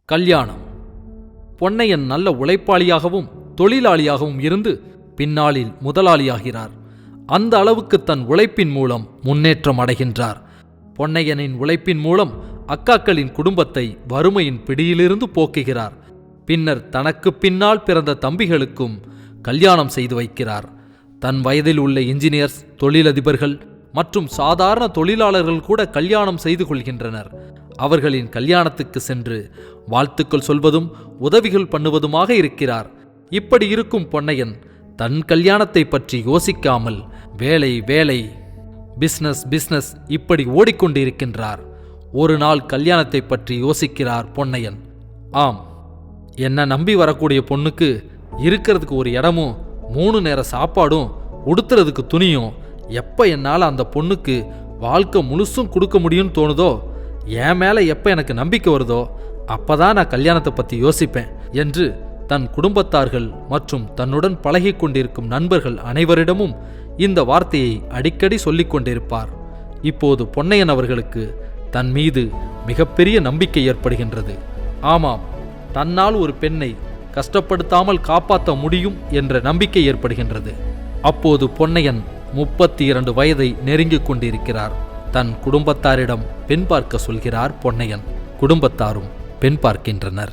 கல்யாணம். பொன்னையன் நல்ல உழைப்பாளியாகவும் தொழிலாளியாகவும் இருந்து பின்னாளில் முதலாளியாகிறார். அந்த அளவுக்கு தன் உழைப்பின் மூலம் முன்னேற்றம் அடைகின்றார். பொன்னையனின் உழைப்பின் மூலம் அக்காக்களின் குடும்பத்தை வறுமையின் பிடியிலிருந்து போக்குகிறார். பின்னர் தனக்கு பின்னால் பிறந்த தம்பிகளுக்கும் கல்யாணம் செய்து வைக்கிறார். தன் வயதில் உள்ள இன்ஜினியர்ஸ், தொழிலதிபர்கள் மற்றும் சாதாரண தொழிலாளர்கள் கூட கல்யாணம் செய்து கொள்கின்றனர். அவர்களின் கல்யாணத்துக்கு சென்று வாழ்த்துக்கள் சொல்வதும் உதவிகள் பண்ணுவதுமாக இருக்கிறார். இப்படி இருக்கும் பொன்னையன் தன் கல்யாணத்தை பற்றி யோசிக்காமல் வேலை வேலை, பிஸ்னஸ் பிஸ்னஸ் இப்படி ஓடிக்கொண்டிருக்கின்றார். ஒரு நாள் கல்யாணத்தை பற்றி யோசிக்கிறார் பொன்னையன். ஆம், என்னை நம்பி வரக்கூடிய பொண்ணுக்கு இருக்கிறதுக்கு ஒரு இடமும் 3 நேர சாப்பாடும் உடுத்துறதுக்கு துணியும் எப்போ என்னால் அந்த பொண்ணுக்கு வாழ்க்கை முழுசும் கொடுக்க முடியும்னு தோணுதோ, என் மேலே எப்போ எனக்கு நம்பிக்கை வருதோ அப்பதான் நான் கல்யாணத்தை பற்றி யோசிப்பேன் என்று தன் குடும்பத்தார்கள் மற்றும் தன்னுடன் பழகி கொண்டிருக்கும் நண்பர்கள் அனைவரிடமும் இந்த வார்த்தையை அடிக்கடி சொல்லிக் கொண்டிருப்பார். இப்போது பொன்னையன் அவர்களுக்கு தன் மீது மிகப்பெரிய நம்பிக்கை ஏற்படுகின்றது. ஆமாம், தன்னால் ஒரு பெண்ணை கஷ்டப்படுத்தாமல் காப்பாற்ற முடியும் என்ற நம்பிக்கை ஏற்படுகின்றது. அப்போது பொன்னையன் 32 வயதை நெருங்கிக் கொண்டிருக்கிறார். தன் குடும்பத்தாரிடம் பெண் பார்க்க சொல்கிறார் பொன்னையன். குடும்பத்தாரும் பெண் பார்க்கின்றனர்.